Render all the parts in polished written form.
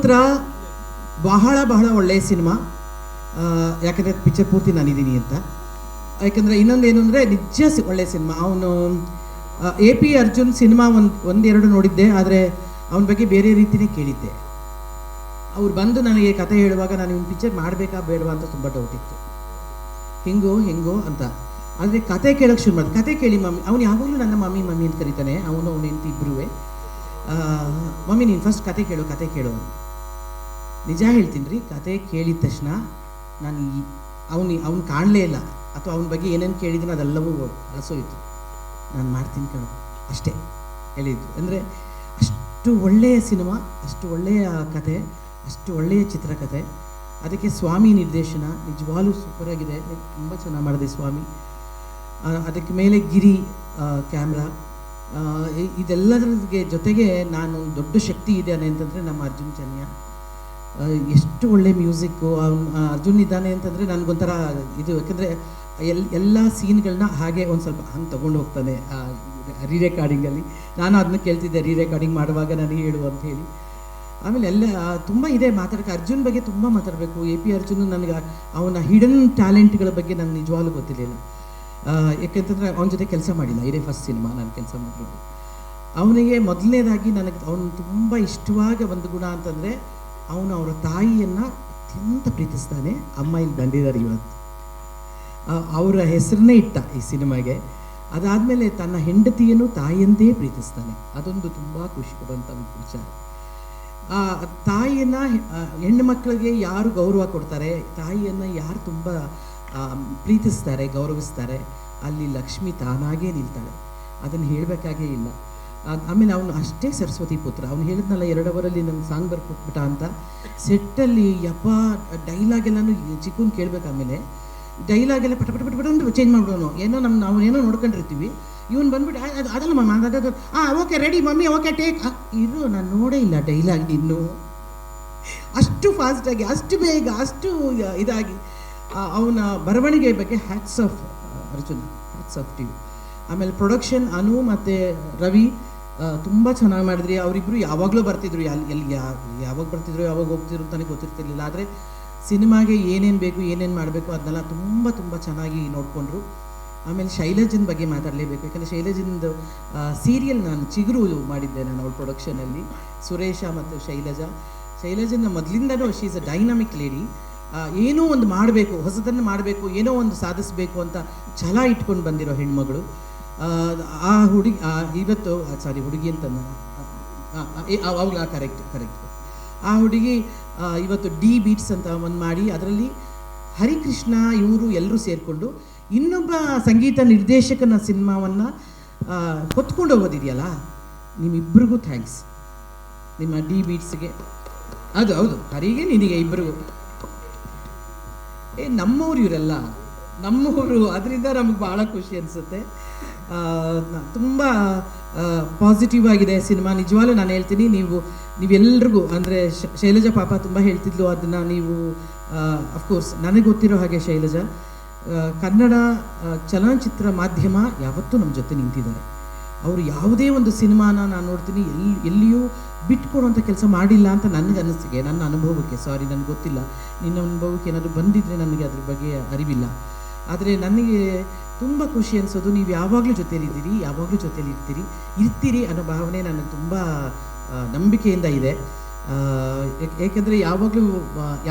ಪುತ್ರ ಬಹಳ ಬಹಳ ಒಳ್ಳೆಯ ಸಿನಿಮಾ. ಯಾಕಂದರೆ ಪಿಕ್ಚರ್ ಪೂರ್ತಿ ನಾನಿದ್ದೀನಿ ಅಂತ. ಯಾಕಂದರೆ ಇನ್ನೊಂದು ಏನು ಅಂದರೆ ನಿಜ ಒಳ್ಳೆಯ ಸಿನಿಮಾ. ಅವನು AP ಅರ್ಜುನ್ ಸಿನಿಮಾ ಒಂದೆರಡು ನೋಡಿದ್ದೆ, ಆದರೆ ಅವನ ಬಗ್ಗೆ ಬೇರೆ ರೀತಿಯೇ ಕೇಳಿದ್ದೆ. ಅವ್ರು ಬಂದು ನನಗೆ ಕತೆ ಹೇಳುವಾಗ ನಾನು ಇವ್ನು ಪಿಕ್ಚರ್ ಮಾಡಬೇಕಾ ಬೇಡವಾ ಅಂತ ತುಂಬ ಡೌಟ್ ಇತ್ತು. ಹೆಂಗೋ ಅಂತ. ಆದರೆ ಕತೆ ಕೇಳೋಕ್ಕೆ ಶುರು ಮಾಡಿದೆ. ಕತೆ ಕೇಳಿ ಮಮ್ಮಿ, ಅವನು ಯಾವಾಗಲೂ ನನ್ನ ಮಮ್ಮಿ ಅಂತ ಕರೀತಾನೆ. ಅವನು ಹೆಂಡತಿ ಇಬ್ಬರೂ. ಮಮ್ಮಿ ನೀನು ಫಸ್ಟ್ ಕತೆ ಕೇಳು. ನಿಜ ಹೇಳ್ತೀನಿ ರೀ, ಕತೆ ಕೇಳಿದ ತಕ್ಷಣ ನಾನು ಅವನು ಕಾಣಲೇ ಇಲ್ಲ, ಅಥವಾ ಅವನ ಬಗ್ಗೆ ಏನೇನು ಕೇಳಿದ್ರು ಅದೆಲ್ಲವೂ ಅಳಸೋಯಿತು. ನಾನು ಮಾಡ್ತೀನಿ ಕಣೋ ಅಷ್ಟೇ ಹೇಳಿದ್ದು. ಅಂದರೆ ಅಷ್ಟು ಒಳ್ಳೆಯ ಸಿನಿಮಾ, ಅಷ್ಟು ಒಳ್ಳೆಯ ಕತೆ, ಅಷ್ಟು ಒಳ್ಳೆಯ ಚಿತ್ರಕಥೆ. ಅದಕ್ಕೆ ಸ್ವಾಮಿ ನಿರ್ದೇಶನ ನಿಜವಾಗ್ಲೂ ಸೂಪರಾಗಿದೆ, ತುಂಬ ಚೆನ್ನಾಗಿ ಮಾಡಿದೆ ಸ್ವಾಮಿ. ಅದಕ್ಕೆ ಮೇಲೆ ಗಿರಿ ಕ್ಯಾಮ್ರಾ, ಇದೆಲ್ಲದ್ರ ಜೊತೆಗೆ ನಾನು ದೊಡ್ಡ ಶಕ್ತಿ ಇದೆ ಅಂತಂದರೆ ನಮ್ಮ ಅರ್ಜುನ್ ಚನ್ಯ. ಎಷ್ಟು ಒಳ್ಳೆ ಮ್ಯೂಸಿಕ್ಕು ಅರ್ಜುನ್ ಇದ್ದಾನೆ ಅಂತಂದರೆ ನನಗೊಂಥರ ಇದು. ಯಾಕಂದರೆ ಎಲ್ಲ ಸೀನ್ಗಳನ್ನ ಹಾಗೆ ಒಂದು ಸ್ವಲ್ಪ ಹಂಗೆ ತೊಗೊಂಡು ಹೋಗ್ತಾನೆ ರೆಕಾರ್ಡಿಂಗಲ್ಲಿ. ನಾನು ಅದನ್ನ ಕೇಳ್ತಿದ್ದೆ, ರೆಕಾರ್ಡಿಂಗ್ ಮಾಡುವಾಗ ನನಗೆ ಹೇಳು ಅಂತ ಹೇಳಿ. ಆಮೇಲೆ ಎಲ್ಲ ತುಂಬ ಇದೆ ಮಾತಾಡೋಕ್ಕೆ. ಅರ್ಜುನ್ ಬಗ್ಗೆ ತುಂಬ ಮಾತಾಡಬೇಕು. AP ಅರ್ಜುನ್ ನನಗೆ ಅವನ ಹಿಡನ್ ಟ್ಯಾಲೆಂಟ್ಗಳ ಬಗ್ಗೆ ನನಗೆ ನಿಜವಾಗ್ಲೂ ಗೊತ್ತಿರಲಿಲ್ಲ. ಯಾಕೆಂತಂದರೆ ಅವನ ಜೊತೆ ಕೆಲಸ ಮಾಡಿಲ್ಲ, ಇದೇ ಫಸ್ಟ್ ಸಿನಿಮಾ ನಾನು ಕೆಲಸ ಮಾಡಿರೋದು. ಅವನಿಗೆ ಮೊದಲನೇದಾಗಿ ನನಗೆ ಅವನು ತುಂಬ ಇಷ್ಟವಾದ ಒಂದು ಗುಣ ಅಂತಂದರೆ ಅವನು ಅವರ ತಾಯಿಯನ್ನು ಅತ್ಯಂತ ಪ್ರೀತಿಸ್ತಾನೆ. ಅಮ್ಮ ಇಲ್ಲಿ ಬಂದಿದ್ದಾರೆ ಇವತ್ತು. ಅವರ ಹೆಸರನ್ನೇ ಇಟ್ಟ ಈ ಸಿನಿಮಾಗೆ. ಅದಾದಮೇಲೆ ತನ್ನ ಹೆಂಡತಿಯನ್ನು ತಾಯಿಯಂತೆ ಪ್ರೀತಿಸ್ತಾನೆ. ಅದೊಂದು ತುಂಬ ಖುಷಿ ಕೊಡುವಂಥ ವಿಚಾರ. ತಾಯಿಯನ್ನು ಹೆಣ್ಣು ಮಕ್ಕಳಿಗೆ ಯಾರು ಗೌರವ ಕೊಡ್ತಾರೆ, ತಾಯಿಯನ್ನು ಯಾರು ತುಂಬ ಪ್ರೀತಿಸ್ತಾರೆ, ಗೌರವಿಸ್ತಾರೆ, ಅಲ್ಲಿ ಲಕ್ಷ್ಮಿ ತಾನಾಗೇ ನಿಲ್ತಾಳೆ. ಅದನ್ನು ಹೇಳಬೇಕಾಗೇ ಇಲ್ಲ. ಆಮೇಲೆ ಅವನು ಅಷ್ಟೇ ಸರಸ್ವತಿ ಪುತ್ರ. ಅವನು ಹೇಳಿದ್ನಲ್ಲ 2 ಅವರಲ್ಲಿ ನನ್ನ ಸಾಂಗ್ ಬರ್ಕೊಟ್ಬಿಟ್ಟ ಅಂತ. ಸೆಟ್ಟಲ್ಲಿ ಡೈಲಾಗೆಲ್ಲನೂ ಚಿಕ್ಕೂನ್ ಕೇಳಬೇಕು. ಆಮೇಲೆ ಡೈಲಾಗೆಲ್ಲ ಪಟ ಚೇಂಜ್ ಮಾಡ್ಬಿಡೋನು. ನಾವೇನೋ ನೋಡ್ಕೊಂಡಿರ್ತೀವಿ, ಇವನು ಬಂದ್ಬಿಟ್ಟು ಅದಲ್ಲ ಮಮ್ಮ ಅದು okay ready mummy, okay take ಇರು. ನಾನು ನೋಡೇ ಇಲ್ಲ ಡೈಲಾಗ್ ಇನ್ನೂ ಅಷ್ಟು ಫಾಸ್ಟಾಗಿ, ಅಷ್ಟು ಬೇಗ, ಅಷ್ಟು ಇದಾಗಿ. ಅವನ ಬರವಣಿಗೆ ಬಗ್ಗೆ hats off Arjun, hats off to you. ಆಮೇಲೆ ಪ್ರೊಡಕ್ಷನ್ ಅನು ಮತ್ತು ರವಿ ತುಂಬ ಚೆನ್ನಾಗಿ ಮಾಡಿದ್ರಿ. ಅವರಿಬ್ಬರು ಯಾವಾಗಲೂ ಬರ್ತಿದ್ರು, ಯಾವಾಗ ಬರ್ತಿದ್ರು ಯಾವಾಗ ಹೋಗ್ತಿದ್ರು ಅಂತಲೇ ಗೊತ್ತಿರ್ತಿರ್ಲಿಲ್ಲ. ಆದರೆ ಸಿನಿಮಾಗೆ ಏನೇನು ಬೇಕು, ಏನೇನು ಮಾಡಬೇಕು ಅದನ್ನೆಲ್ಲ ತುಂಬ ಚೆನ್ನಾಗಿ ನೋಡಿಕೊಂಡ್ರು. ಆಮೇಲೆ ಶೈಲಜನ್ ಬಗ್ಗೆ ಮಾತಾಡಲೇಬೇಕು. ಯಾಕಂದರೆ ಶೈಲಜಂದು ಸೀರಿಯಲ್ ನಾನು ಚಿಗುರು ಮಾಡಿದ್ದೆ ನಾನು ಅವಳ ಪ್ರೊಡಕ್ಷನಲ್ಲಿ. ಸುರೇಶ ಮತ್ತು ಶೈಲಜನ್ನ ಮೊದಲಿಂದನೂ she is a dynamic lady. ಏನೋ ಒಂದು ಮಾಡಬೇಕು, ಹೊಸದನ್ನು ಮಾಡಬೇಕು, ಏನೋ ಒಂದು ಸಾಧಿಸಬೇಕು ಅಂತ ಛಲ ಇಟ್ಕೊಂಡು ಬಂದಿರೋ ಹೆಣ್ಮಗಳು. ಆ ಹುಡುಗಿ ಇವತ್ತು ಹುಡುಗಿ ಅಂತ ಅವಾಗ ಕರೆಕ್ಟ್ ಆ ಹುಡುಗಿ ಇವತ್ತು ಡಿ ಬೀಟ್ಸ್ ಅಂತ ಒಂದು ಮಾಡಿ, ಅದರಲ್ಲಿ ಹರಿಕೃಷ್ಣ ಇವರು ಎಲ್ಲರೂ ಸೇರಿಕೊಂಡು ಇನ್ನೊಬ್ಬ ಸಂಗೀತ ನಿರ್ದೇಶಕನ ಸಿನಿಮಾವನ್ನು ಹೊತ್ಕೊಂಡು ಹೋಗೋದಿದೆಯಲ್ಲ, ನಿಮ್ಮಿಬ್ಬರಿಗೂ ಥ್ಯಾಂಕ್ಸ್. ನಿಮ್ಮ ಡಿ ಬೀಟ್ಸ್ಗೆ, ಹೌದು ಹರಿಗೆ ನಿನಗೆ ಇಬ್ಬರಿಗೂ. ನಮ್ಮವ್ರು ಇವರೆಲ್ಲ ನಮ್ಮವರು, ಅದರಿಂದ ನಮಗೆ ಭಾಳ ಖುಷಿ ಅನಿಸುತ್ತೆ. ತುಂಬ ಪಾಸಿಟಿವ್ ಆಗಿದೆ ಸಿನಿಮಾ. ನಿಜವಾಗ್ಲೂ ನಾನು ಹೇಳ್ತೀನಿ, ನೀವೆಲ್ರಿಗೂ ಅಂದರೆ ಶೈಲಜಾ ಪಾಪ ತುಂಬ ಹೇಳ್ತಿದ್ಲು ಅದನ್ನು. ನೀವು ಅಫ್ಕೋರ್ಸ್ ನನಗೆ ಗೊತ್ತಿರೋ ಹಾಗೆ ಶೈಲಜಾ ಕನ್ನಡ ಚಲನಚಿತ್ರ ಮಾಧ್ಯಮ ಯಾವತ್ತೂ ನಮ್ಮ ಜೊತೆ ನಿಂತಿದ್ದಾರೆ. ಅವರು ಯಾವುದೇ ಒಂದು ಸಿನಿಮಾನ ನಾನು ನೋಡ್ತೀನಿ ಎಲ್ಲಿಯೂ ಬಿಟ್ಕೊಡುವಂಥ ಕೆಲಸ ಮಾಡಿಲ್ಲ ಅಂತ ನನಗೆ ಅನ್ನಿಸಿಕೆ, ನನ್ನ ಅನುಭವಕ್ಕೆ. ಸಾರಿ, ನನಗೆ ಗೊತ್ತಿಲ್ಲ, ನಿನ್ನ ಅನುಭವಕ್ಕೆ ಏನಾದರೂ ಬಂದಿದ್ದರೆ ನನಗೆ ಅದ್ರ ಬಗ್ಗೆ ಅರಿವಿಲ್ಲ. ಆದರೆ ನನಗೆ ತುಂಬ ಖುಷಿ ಅನಿಸೋದು, ನೀವು ಯಾವಾಗಲೂ ಜೊತೆಯಲ್ಲಿದ್ದೀರಿ, ಯಾವಾಗಲೂ ಜೊತೆಯಲ್ಲಿ ಇರ್ತೀರಿ ಅನ್ನೋ ಭಾವನೆ ನನಗೆ ತುಂಬ ನಂಬಿಕೆಯಿಂದ ಇದೆ. ಏಕೆಂದರೆ ಯಾವಾಗಲೂ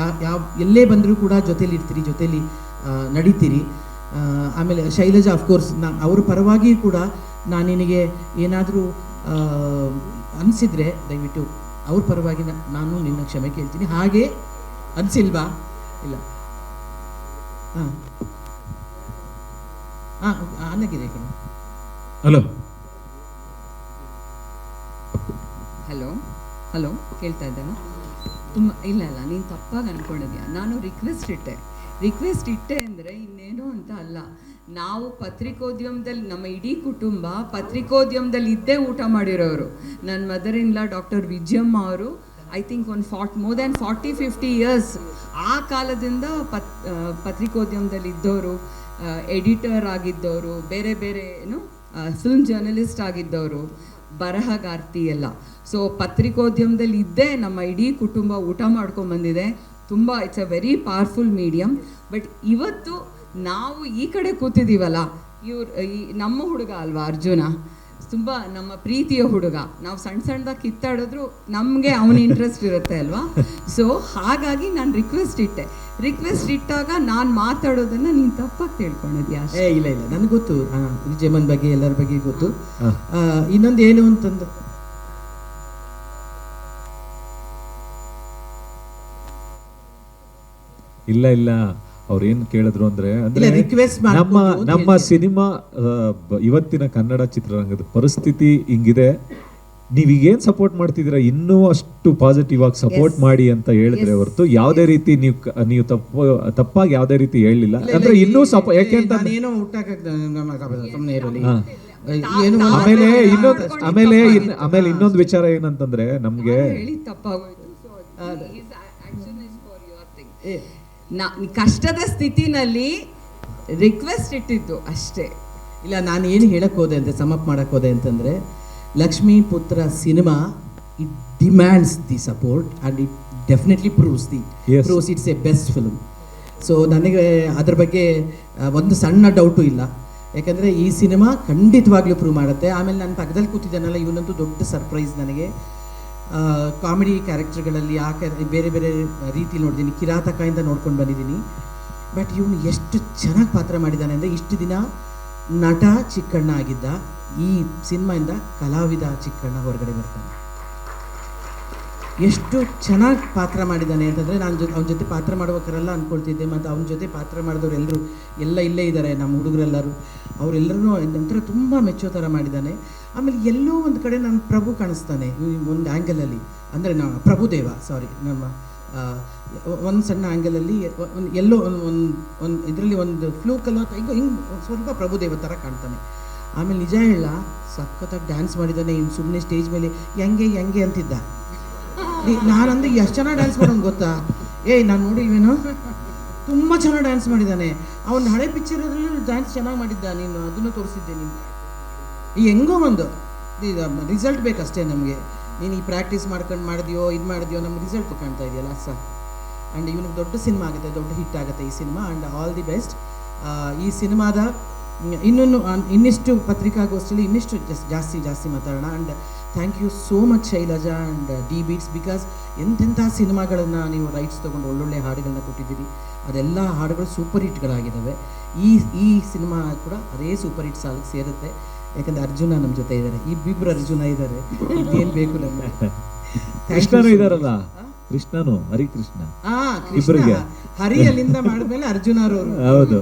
ಎಲ್ಲೇ ಬಂದರೂ ಕೂಡ ಜೊತೇಲಿ ಇರ್ತೀರಿ, ಜೊತೇಲಿ ನಡೀತೀರಿ. ಆಮೇಲೆ ಶೈಲಜಾ ಅಫ್ಕೋರ್ಸ್ ಅವ್ರ ಪರವಾಗಿಯೂ ಕೂಡ ನಾನು ನಿನಗೆ ಏನಾದರೂ ಅನಿಸಿದರೆ ದಯವಿಟ್ಟು ಅವ್ರ ಪರವಾಗಿ ನಾನು ನಿನ್ನ ಕ್ಷಮೆ ಕೇಳ್ತೀನಿ. ಹಾಗೆ ಅನಿಸಿಲ್ವಾ? ಇಲ್ಲ. ಅನ್ನಗಿದೆ ಕಣ. ಹಲೋ ಕೇಳ್ತಾ ಇದ್ದಾನೆ? ಇಲ್ಲ ನೀನು ತಪ್ಪಾಗಿ ಅಂದ್ಕೊಂಡಿದ್ಯಾ. ನಾನು ರಿಕ್ವೆಸ್ಟ್ ಇಟ್ಟೆ ಅಂದರೆ ಇನ್ನೇನು ಅಂತ ಅಲ್ಲ. ನಾವು ಪತ್ರಿಕೋದ್ಯಮದಲ್ಲಿ, ನಮ್ಮ ಇಡೀ ಕುಟುಂಬ ಪತ್ರಿಕೋದ್ಯಮದಲ್ಲಿ ಇದ್ದೇ ಊಟ ಮಾಡಿರೋರು. ನನ್ನ mother in law doctor Vijayamma ಅವರು I think more than 40-50 years ಆ ಕಾಲದಿಂದ ಪತ್ರಿಕೋದ್ಯಮದಲ್ಲಿ ಇದ್ದವರು, ಎಡಿಟರ್ ಆಗಿದ್ದವರು, ಬೇರೆ ಬೇರೆ ಫಿಲ್ಮ್ ಜರ್ನಲಿಸ್ಟ್ ಆಗಿದ್ದವರು. ಬರಹಗಾರ್ತಿ ಎಲ್ಲ. ಸೊ ಪತ್ರಿಕೋದ್ಯಮದಲ್ಲಿ ಇದ್ದೇ ನಮ್ಮ ಇಡೀ ಕುಟುಂಬ ಊಟ ಮಾಡ್ಕೊಂಡು ಬಂದಿದೆ. ತುಂಬ it's a very powerful medium. But ಇವತ್ತು ನಾವು ಈ ಕಡೆ ಕೂತಿದ್ದೀವಲ್ಲ, ಈ ನಮ್ಮ ಹುಡುಗ ಅಲ್ವಾ ಅರ್ಜುನ, ತುಂಬ ನಮ್ಮ ಪ್ರೀತಿಯ ಹುಡುಗ. ನಾವು ಸಣ್ಣದಾಗಿ ಕಿತ್ತಾಡಿದ್ರು ನಮಗೆ ಅವನ ಇಂಟ್ರೆಸ್ಟ್ ಇರುತ್ತೆ ಅಲ್ವಾ. ಸೊ ಹಾಗಾಗಿ ನಾನು ರಿಕ್ವೆಸ್ಟ್ ಇಟ್ಟಾಗ ನಾನು ಮಾತಾಡೋದನ್ನು ನೀನು ತಪ್ಪಾಗಿ ತಿಳ್ಕೊಂಡಿದ್ಯಾ? ಇಲ್ಲ ನನಗೆ ಗೊತ್ತು, ವಿಜಯಮನ್ ಬಗ್ಗೆ ಎಲ್ಲರ ಬಗ್ಗೆ ಗೊತ್ತು. ಇನ್ನೊಂದು ಏನು ಅಂತಂದು ಇಲ್ಲ ಅವ್ರೇನ್ ಕೇಳಿದ್ರು ಅಂದ್ರೆ ನಮ್ಮ ಸಿನಿಮಾ ಇವತ್ತಿನ ಕನ್ನಡ ಚಿತ್ರರಂಗದ ಪರಿಸ್ಥಿತಿ ಹಿಂಗಿದೆ, ನೀವೀಗೇನ್ ಸಪೋರ್ಟ್ ಮಾಡ್ತಿದ್ದೀರಾ ಇನ್ನೂ ಅಷ್ಟು ಪಾಸಿಟಿವ್ ಆಗಿ ಸಪೋರ್ಟ್ ಮಾಡಿ ಅಂತ ಹೇಳಿದ್ರೆ ಹೊರತು ಯಾವುದೇ ರೀತಿ ನೀವು ತಪ್ಪಾಗಿ ಯಾವುದೇ ರೀತಿ ಹೇಳಲಿಲ್ಲ. ಅಂದ್ರೆ ಇನ್ನೂ ಯಾಕೆಂತ ಆಮೇಲೆ ಇನ್ನೊಂದು ವಿಚಾರ ಏನಂತಂದ್ರೆ ನಮ್ಗೆ ಕಷ್ಟದ ಸ್ಥಿತಿನಲ್ಲಿ ರಿಕ್ವೆಸ್ಟ್ ಇಟ್ಟಿದ್ದು ಅಷ್ಟೇ. ಇಲ್ಲ, ನಾನು ಏನು ಹೇಳಕ್ ಹೋದೆ ಅಂತ ಸಮಪ್ ಮಾಡಕ್ ಹೋದೆ ಅಂತಂದ್ರೆ, ಲಕ್ಷ್ಮೀ ಪುತ್ರ cinema it demands the support and it definitely proves it's A best film. So ನನಗೆ ಅದ್ರ ಬಗ್ಗೆ ಒಂದು ಸಣ್ಣ ಡೌಟು ಇಲ್ಲ, ಯಾಕಂದರೆ ಈ ಸಿನಿಮಾ ಖಂಡಿತವಾಗ್ಲೂ ಪ್ರೂವ್ ಮಾಡುತ್ತೆ. ಆಮೇಲೆ ನಾನು ಪಕ್ಕದಲ್ಲಿ ಕೂತಿದ್ದಾನಲ್ಲ, ಇವನಂತೂ ದೊಡ್ಡ ಸರ್ಪ್ರೈಸ್ ನನಗೆ. ಕಾಮಿಡಿ ಕ್ಯಾರೆಕ್ಟರ್ಗಳಲ್ಲಿ ಬೇರೆ ಬೇರೆ ರೀತಿ ನೋಡಿದ್ದೀನಿ, ಕಿರಾತಕದಿಂದ ನೋಡ್ಕೊಂಡು ಬಂದಿದ್ದೀನಿ. ಬಟ್ ಇವನು ಎಷ್ಟು ಚೆನ್ನಾಗಿ ಪಾತ್ರ ಮಾಡಿದ್ದಾನೆ ಅಂದರೆ, ಇಷ್ಟು ದಿನ ನಟ ಚಿಕ್ಕಣ್ಣ ಆಗಿದ್ದ, ಈ ಸಿನಿಮಾಯಿಂದ ಕಲಾವಿದ ಚಿಕ್ಕಣ್ಣ ಹೊರಗಡೆ ಬರ್ತಾನೆ. ಎಷ್ಟು ಚೆನ್ನಾಗಿ ಪಾತ್ರ ಮಾಡಿದ್ದಾನೆ ಅಂತಂದರೆ, ನಾನು ಅವನ ಜೊತೆ ಪಾತ್ರ ಮಾಡ್ಬೇಕಾರೆಲ್ಲ ಅಂದ್ಕೊಳ್ತಿದ್ದೆ, ಮತ್ತು ಅವನ ಜೊತೆ ಪಾತ್ರ ಮಾಡಿದವರು ಎಲ್ಲ ಇಲ್ಲೇ ಇದ್ದಾರೆ, ನಮ್ಮ ಹುಡುಗರೆಲ್ಲರೂ, ಅವರೆಲ್ಲರೂ ನಂತರ ತುಂಬ ಮೆಚ್ಚೋ ಥರ ಮಾಡಿದ್ದಾನೆ. ಆಮೇಲೆ ಎಲ್ಲೋ ಒಂದು ಕಡೆ ನನ್ನ ಪ್ರಭು ಕಾಣಿಸ್ತಾನೆ ಒಂದು ಆ್ಯಂಗಲಲ್ಲಿ, ಅಂದರೆ ಪ್ರಭುದೇವ ನಮ್ಮ ಒಂದು ಸಣ್ಣ ಆ್ಯಂಗಲಲ್ಲಿ ಎಲ್ಲೋ ಒಂದು ಇದರಲ್ಲಿ ಒಂದು ಫ್ಲೂಕಲ್ಲ ಹಿಂಗೆ ಸ್ವಲ್ಪ ಪ್ರಭುದೇವ ಥರ ಕಾಣ್ತಾನೆ. ಆಮೇಲೆ ನಿಜ ಹೇಳ, ಸಖತ್ತಾಗಿ ಡ್ಯಾನ್ಸ್ ಮಾಡಿದ್ದಾನೆ. ಇನ್ನು ಸುಮ್ಮನೆ ಸ್ಟೇಜ್ ಮೇಲೆ ಹೆಂಗೆ ಅಂತಿದ್ದ. ನಾನಂದ್ರೆ ಎಷ್ಟು ಚೆನ್ನಾಗಿ ಡ್ಯಾನ್ಸ್ ಮಾಡೋನು ಗೊತ್ತಾ? ನಾನು ನೋಡಿ ಇವೇನೋ ತುಂಬ ಚೆನ್ನಾಗಿ ಡ್ಯಾನ್ಸ್ ಮಾಡಿದ್ದಾನೆ. ಅವನ ಹಳೆ ಪಿಕ್ಚರಲ್ಲಿ ಡ್ಯಾನ್ಸ್ ಚೆನ್ನಾಗಿ ಮಾಡಿದ್ದ, ನೀನು ಅದನ್ನು ತೋರಿಸಿದ್ದೆ. ನೀನು ಹೆಂಗೋ ಒಂದು ರಿಸಲ್ಟ್ ಬೇಕಷ್ಟೇ ನಮಗೆ. ನೀನು ಈ ಪ್ರಾಕ್ಟೀಸ್ ಮಾಡ್ಕೊಂಡು ಮಾಡಿದ್ಯೋ ನಮ್ಗೆ ರಿಸಲ್ಟ್ ಕಾಣ್ತಾ ಇದೆಯಲ್ಲ ಸಾಕು. ಆ್ಯಂಡ್ ಇವನಿಗೆ ದೊಡ್ಡ ಸಿನಿಮಾ ಆಗುತ್ತೆ, ದೊಡ್ಡ ಹಿಟ್ ಆಗುತ್ತೆ ಈ cinema. And all the best. ಈ ಸಿನಿಮಾದ ಇನ್ನಿಷ್ಟು ಪತ್ರಿಕಾಗೋಷ್ಠಿಯಲ್ಲಿ ಇನ್ನಿಷ್ಟು ಜಾಸ್ತಿ ಮಾತಾಡೋಣ. And thank you so much Shailaja and D beats, because ಎಂತೆಂಥ ಸಿನಿಮಾಗಳನ್ನು ನೀವು ರೈಟ್ಸ್ ತೊಗೊಂಡು ಒಳ್ಳೊಳ್ಳೆ ಹಾಡುಗಳನ್ನ ಕೊಟ್ಟಿದ್ದೀರಿ. ಅದೆಲ್ಲ ಹಾಡುಗಳು ಸೂಪರ್ ಹಿಟ್ಗಳಾಗಿದ್ದಾವೆ. ಈ ಸಿನಿಮಾ ಕೂಡ ಅದೇ ಸೂಪರ್ ಹಿಟ್ ಸಾಲಿಗೆ ಸೇರುತ್ತೆ. ಯಾಕಂದರೆ ಅರ್ಜುನ ನಮ್ಮ ಜೊತೆ ಇದ್ದಾರೆ, ಇಬ್ಬಿಬ್ರು ಅರ್ಜುನ ಇದ್ದಾರೆ, ಇದೇನು ಬೇಕು ನಮಗೆ. ಕೃಷ್ಣನು ಇದಾರಲ್ಲ, ಕೃಷ್ಣನು ಹರಿಕೃಷ್ಣ, ಹರಿ ಅಲ್ಲಿಂದ ಮಾಡಿದ್ಮೇಲೆ ಅರ್ಜುನ ಅವರು. ಹೌದು.